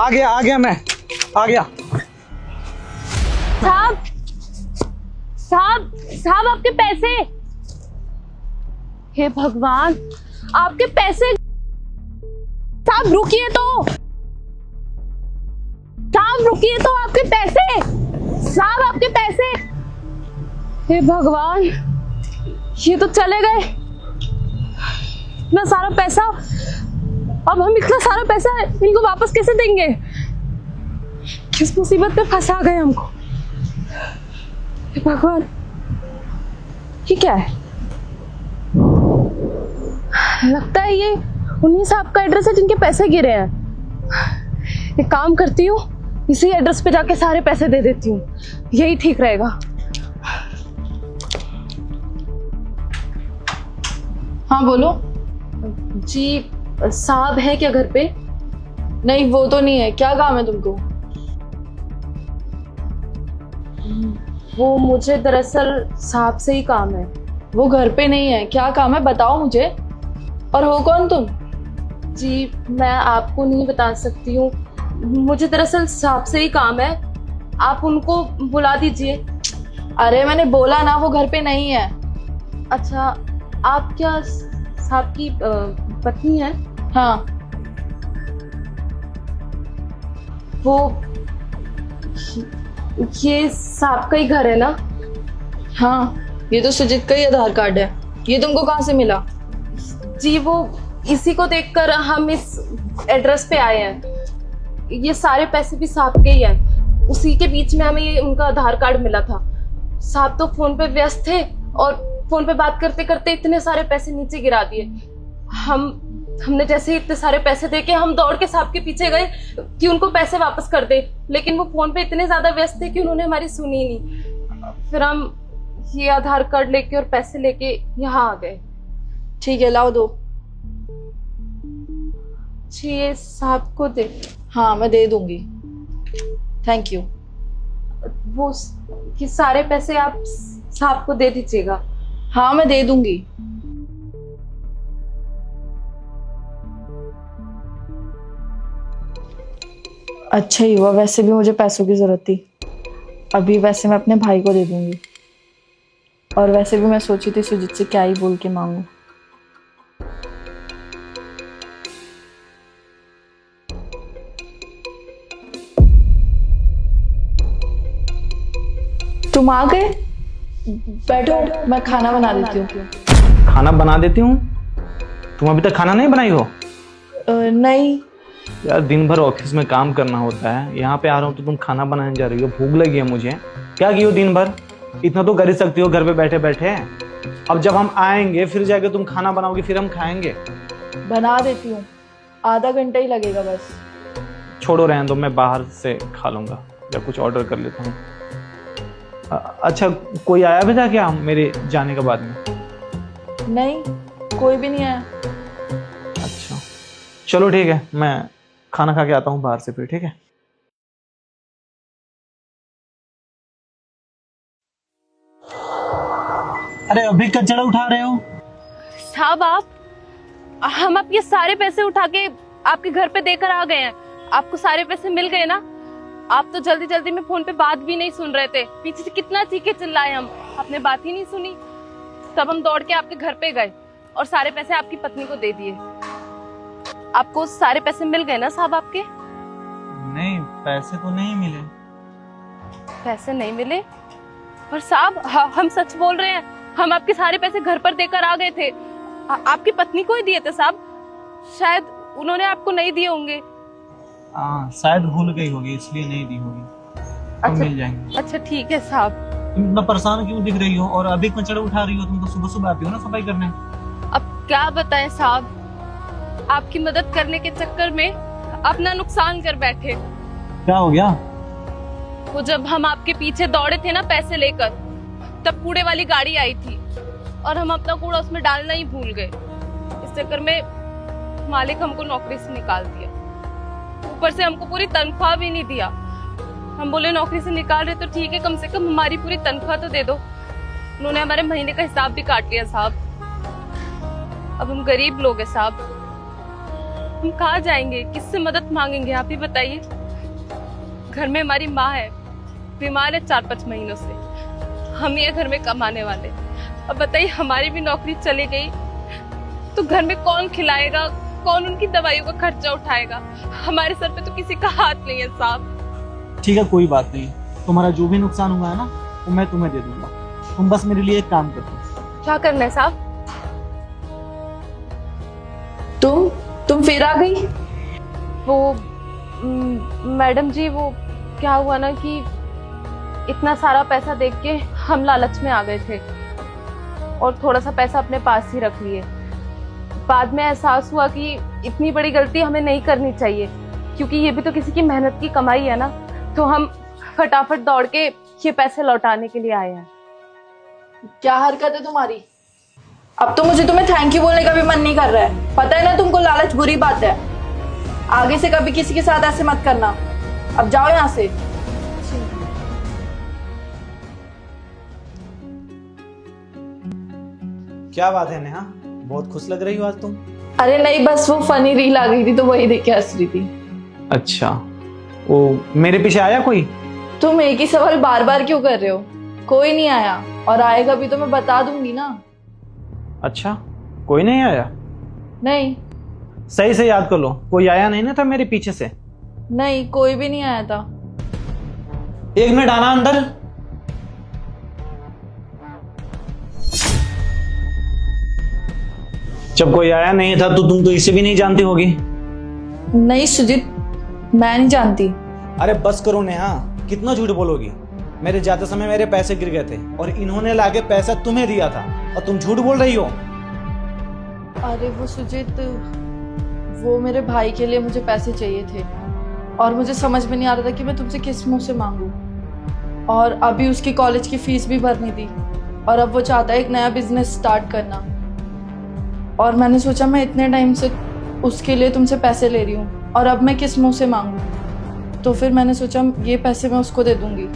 आ गया मैं आ गया। साहब साहब साहब आपके पैसे। हे भगवान, आपके पैसे। साहब रुकिए तो, साहब रुकिए तो, आपके पैसे। साहब आपके पैसे। हे भगवान, ये तो चले गए इतना सारा पैसा। अब हम इतना सारा पैसा इनको वापस कैसे देंगे? किस मुसीबत में फंसा गए हमको। हे भगवान, ये क्या है? लगता है ये उन्हीं साहब का एड्रेस है जिनके पैसे गिरे हैं। एक काम करती हूँ, इसी एड्रेस पे जाके सारे पैसे दे देती हूँ, यही ठीक रहेगा। हाँ बोलो। जी, साहब है क्या घर पे? नहीं, वो तो नहीं है। क्या काम है तुमको? वो मुझे दरअसल साहब से ही काम है। वो घर पे नहीं है। क्या काम है बताओ मुझे। और हो कौन तुम? जी, मैं आपको नहीं बता सकती हूँ, मुझे दरअसल साहब से ही काम है। आप उनको बुला दीजिए। अरे मैंने बोला ना, वो घर पे नहीं है। अच्छा, आप क्या साहब की पत्नी है? हाँ। वो ये साहब का ही घर है ना? हाँ, ये तो सुजीत का ही आधार कार्ड है। ये तुमको कहाँ से मिला? जी, वो इसी को देखकर हम इस एड्रेस पे आए हैं। ये सारे पैसे भी साहब के ही हैं। उसी के बीच में हमें ये उनका आधार कार्ड मिला था। साहब तो फोन पे व्यस्त थे और फोन पे बात करते करते इतने सारे पैसे नीचे गिरा दिए। हमने जैसे ही इतने सारे पैसे देके हम दौड़ के साहब के पीछे गए कि उनको पैसे वापस कर दे, लेकिन वो फोन पे इतने ज्यादा व्यस्त थे कि उन्होंने हमारी सुनी नहीं। फिर हम ये आधार कार्ड लेके और पैसे लेके यहाँ आ गए। ठीक है, लाओ दो। जी, ये साहब को दे। हाँ, मैं दे दूंगी। Thank you. वो ये सारे पैसे आप साहब को दे दीजिएगा। हाँ, मैं दे दूंगी। अच्छा ही हुआ, वैसे भी मुझे पैसों की जरूरत थी। अभी वैसे मैं अपने भाई को दे दूंगी। और वैसे भी मैं सोची थी सुजीत से क्या ही बोल के मांगू। तुम आ गए? बैठो, मैं खाना बना देती हूँ। खाना बना देती हूँ? तुम अभी तक खाना नहीं बनाई हो? नहीं। यार, दिन भर ऑफिस में काम करना होता है, यहाँ पे आ रहा हूँ तो तुम खाना बनाने जा रही हो। भूख लगी है मुझे। क्या की हो दिन भर? इतना तो कर ही सकती हो घर पे बैठे बैठे। अब जब हम आएंगे फिर जाके तुम खाना बनाओगे, फिर हम खाएंगे। बना देती हूँ, आधा घंटा ही लगेगा बस। छोड़ो, रहने दो, मैं बाहर से खा लूंगा या कुछ ऑर्डर कर लेता हूँ। अच्छा, कोई आया भी था क्या मेरे जाने के बाद में? नहीं, कोई भी नहीं आया। अच्छा, चलो ठीक है, मैं खाना खा के आता हूँ बाहर से फिर। ठीक है। अरे अभी कचरा उठा रहे हो? साहब, हम आपके सारे पैसे उठा के आपके घर पे देकर आ गए हैं। आपको सारे पैसे मिल गए ना? आप तो जल्दी जल्दी में फोन पे बात भी नहीं सुन रहे थे। पीछे से कितना चीखे चिल्लाए हम, आपने बात ही नहीं सुनी। तब हम दौड़ के आपके घर पे गए और सारे पैसे आपकी पत्नी को दे दिए। आपको सारे पैसे मिल गए ना साहब आपके? नहीं, पैसे तो नहीं मिले। पैसे नहीं मिले? पर साहब, हम सच बोल रहे हैं, हम आपके सारे पैसे घर पर देकर आ गए थे। आपकी पत्नी को ही दिए थे साहब। शायद उन्होंने आपको नहीं दिए होंगे। हाँ, शायद भूल गई होगी इसलिए नहीं दी होगी। तो मिल जाएंगे। अच्छा ठीक है साहब। तुम इतना परेशान क्यों दिख रही हो और अभी कचरा उठा रही हो? तुम तो सुबह सुबह आती हो ना सफाई करने। अब क्या बताएं साहब, आपकी मदद करने के चक्कर में अपना नुकसान कर बैठे। क्या हो गया? वो जब हम आपके पीछे दौड़े थे ना पैसे लेकर, तब कूड़े वाली गाड़ी आई थी और हम अपना कूड़ा उसमें डालना ही भूल गए। इस चक्कर में मालिक हमको नौकरी से निकाल दिया। ऊपर से हमको पूरी तनख्वाह भी नहीं दिया। हम बोले नौकरी से निकाल रहे तो ठीक है, कम से कम हमारी पूरी तनख्वाह तो दे दो। उन्होंने हमारे महीने का हिसाब भी काट लिया साहब। अब हम गरीब लोग हैं साहब। हम कहाँ जाएंगे, किससे मदद मांगेंगे, आप ही बताइए। घर में हमारी माँ है, बीमार है 4-5 महीनों से। हम ही है घर में कमाने वाले। अब बताइए, हमारी भी नौकरी चली गई तो घर में कौन खिलाएगा, कौन उनकी दवाइयों का खर्चा उठाएगा। हमारे सर पे तो किसी का हाथ नहीं है साहब। ठीक है, कोई बात नहीं। तुम्हारा जो भी नुकसान हुआ है ना, वो मैं तुम्हें दे दूंगा। तुम बस मेरे लिए एक काम करो। क्या करना है साहब? तुम फिर आ गई? वो मैडम जी, वो क्या हुआ ना कि इतना सारा पैसा देख के हम लालच में आ गए थे और थोड़ा सा पैसा अपने पास ही रख लिए। बाद में एहसास हुआ कि इतनी बड़ी गलती हमें नहीं करनी चाहिए, क्योंकि ये भी तो किसी की मेहनत की कमाई है ना। तो हम फटाफट दौड़ के ये पैसे लौटाने के लिए आए हैं। क्या हरकत है तुम्हारी? अब तो मुझे तुम्हें थैंक यू बोलने का भी मन नहीं कर रहा है। पता है ना तुमको लालच बुरी बात है। आगे से कभी किसी के साथ ऐसे मत करना। अब जाओ यहाँ से। क्या बात है नेहा, बहुत खुश लग रही हो आज तुम। अरे नहीं, बस वो फनी रील आ गई थी तो वही देख के हंस रही थी। अच्छा, वो मेरे पीछे आया कोई? तुम एक ही सवाल बार बार क्यों कर रहे हो? कोई नहीं आया, और आएगा भी तो मैं बता दूंगी ना। अच्छा, कोई नहीं आया? नहीं सही से याद कर लो, कोई आया नहीं ना था मेरे पीछे से? नहीं, कोई भी नहीं आया था। 1 मिनट, आना अंदर। जब कोई आया नहीं था तो तुम तो इसे भी नहीं जानती होगी। नहीं सुजीत, मैं नहीं जानती। अरे बस करो नेहा, कितना झूठ बोलोगी। मेरे जाते समय मेरे पैसे गिर गए थे और इन्होंने लाके पैसा तुम्हें दिया था और तुम झूठ बोल रही हो। अरे वो सुजीत, वो मेरे भाई के लिए मुझे पैसे चाहिए थे और मुझे समझ में नहीं आ रहा था कि मैं तुमसे किस मुंह से मांगू। और अभी उसकी कॉलेज की फीस भी भरनी थी और अब वो चाहता है एक नया बिजनेस स्टार्ट करना। और मैंने सोचा मैं इतने टाइम से उसके लिए तुमसे पैसे ले रही हूँ और अब मैं किस मुंह से मांगू। तो फिर मैंने सोचा ये पैसे मैं उसको दे दूंगी।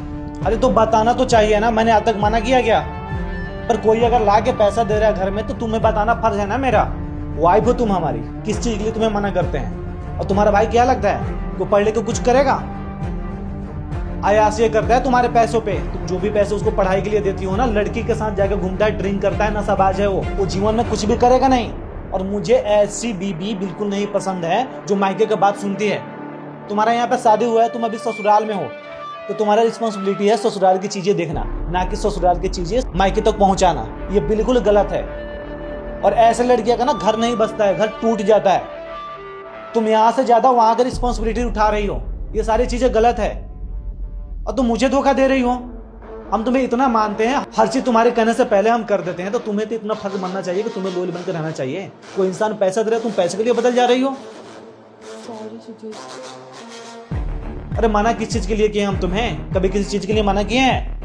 अरे तो बताना तो चाहिए ना, मैंने आज तक मना किया क्या? पर कोई अगर ला के पैसा दे रहा है घर में तो तुम्हें बताना फर्ज है ना मेरा। वाइफ हो तुम हमारी, किस चीज के लिए तुम्हें मना करते हैं? और तुम्हारा भाई क्या लगता है, वो पढ़ लिख के कुछ करेगा? आयास ये करता है तुम्हारे पैसों पे। तुम जो भी पैसे उसको पढ़ाई के लिए देती हो ना, लड़की के साथ जाकर घूमता है, ड्रिंक करता है, नशाबाज है वो जीवन में कुछ भी करेगा नहीं। और मुझे ऐसी बीबी बिल्कुल नहीं पसंद है जो मायके की बात सुनती है। तुम्हारा यहाँ पे शादी हुआ है, तुम अभी ससुराल में हो, तो तुम्हारा रिस्पॉन्सिबिलिटी है ससुराल की चीजें देखना, ना कि ससुराल की चीजें मायके तक पहुंचाना। ये बिल्कुल गलत है। और ऐसे लड़कियों का ना घर नहीं बसता है, घर टूट जाता है। तुम यहाँ से ज्यादा वहां की रिस्पॉन्सिबिलिटी उठा रही हो, ये सारी चीजें गलत है। और तुम मुझे धोखा दे रही हो। हम तुम्हें इतना मानते हैं, हर चीज तुम्हारे कहने से पहले हम कर देते हैं, तो तुम्हें तो इतना फर्ज बनना चाहिए कि तुम्हें लोल बनकर रहना चाहिए। कोई इंसान पैसा दे रहा है, तुम पैसे के लिए बदल जा रही हो। सॉरी सुजीत। अरे मना किस चीज के लिए किए हम तुम्हें? कभी किसी चीज के लिए मना किए हैं?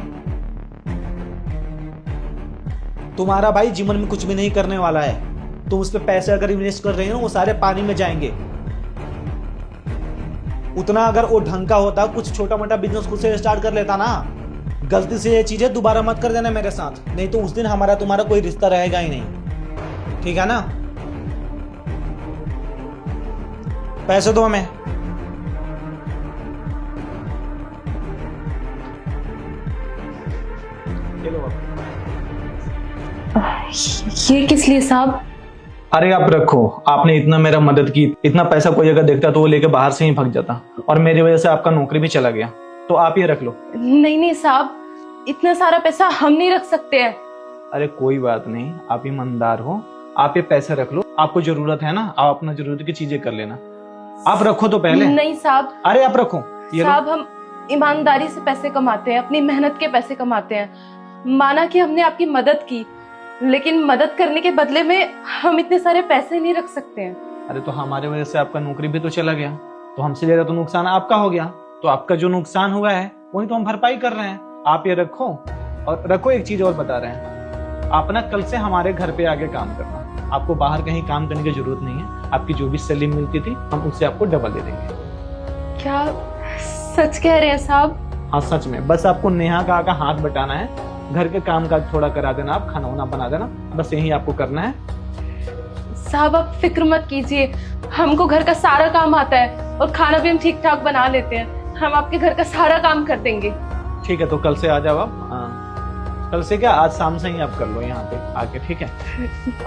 तुम्हारा भाई जीवन में कुछ भी नहीं करने वाला है। तुम उस पर पैसे अगर इन्वेस्ट कर रहे हो, वो सारे पानी में जाएंगे। उतना अगर वो ढंग का होता, कुछ छोटा मोटा बिजनेस खुद से स्टार्ट कर लेता ना। गलती से ये चीजें दोबारा मत कर देना मेरे साथ, नहीं तो उस दिन हमारा तुम्हारा कोई रिश्ता रहेगा ही नहीं। ठीक है ना? पैसे दो हमें। ये किस लिए साहब? अरे आप रखो, आपने इतना मेरा मदद की, इतना पैसा कोई अगर देखता तो वो लेके बाहर से ही भाग जाता, और मेरी वजह से आपका नौकरी भी चला गया, तो आप ये रख लो। नहीं नहीं साहब, इतना सारा पैसा हम नहीं रख सकते हैं। अरे कोई बात नहीं, आप ईमानदार हो, आप ये पैसे रख लो। आपको जरूरत है ना, आप अपना जरूरत की चीजें कर लेना। आप रखो तो पहले। नहीं साहब। अरे आप रखो ये साहब, हम ईमानदारी से पैसे कमाते हैं, अपनी मेहनत के पैसे कमाते हैं। माना कि हमने आपकी मदद की, लेकिन मदद करने के बदले में हम इतने सारे पैसे नहीं रख सकते हैं। अरे तो हमारे वजह से आपका नौकरी भी तो चला गया, तो हमसे ज्यादा तो नुकसान आपका हो गया। तो आपका जो नुकसान हुआ है वही तो हम भरपाई कर रहे हैं। आप ये रखो। और रखो, एक चीज और बता रहे हैं, आप ना कल से हमारे घर पे आके काम करना। आपको बाहर कहीं काम करने की जरूरत नहीं है। आपकी जो भी सैलरी मिलती थी हम उससे आपको डबल दे देंगे। क्या सच कह रहे हैं साहब? हाँ सच में। बस आपको नेहा का आका हाथ बटाना है, घर के काम काज थोड़ा करा देना, आप खाना वाना बना देना, बस यही आपको करना है। साहब आप फिक्र मत कीजिए, हमको घर का सारा काम आता है और खाना भी हम ठीक ठाक बना लेते हैं। हम आपके घर का सारा काम कर देंगे। ठीक है, तो कल से आ जाओ आप। कल से क्या, आज शाम से ही आप कर लो यहाँ पे आके, ठीक है?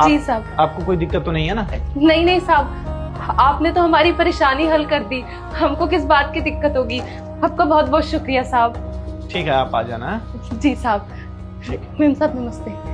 जी साहब। आपको कोई दिक्कत तो नहीं है ना? नहीं नहीं साहब, आपने तो हमारी परेशानी हल कर दी, हमको किस बात की दिक्कत होगी। आपका बहुत बहुत शुक्रिया साहब। ठीक है, आप आ जाना। जी साहब। ठीक है। मेम साहब नमस्ते।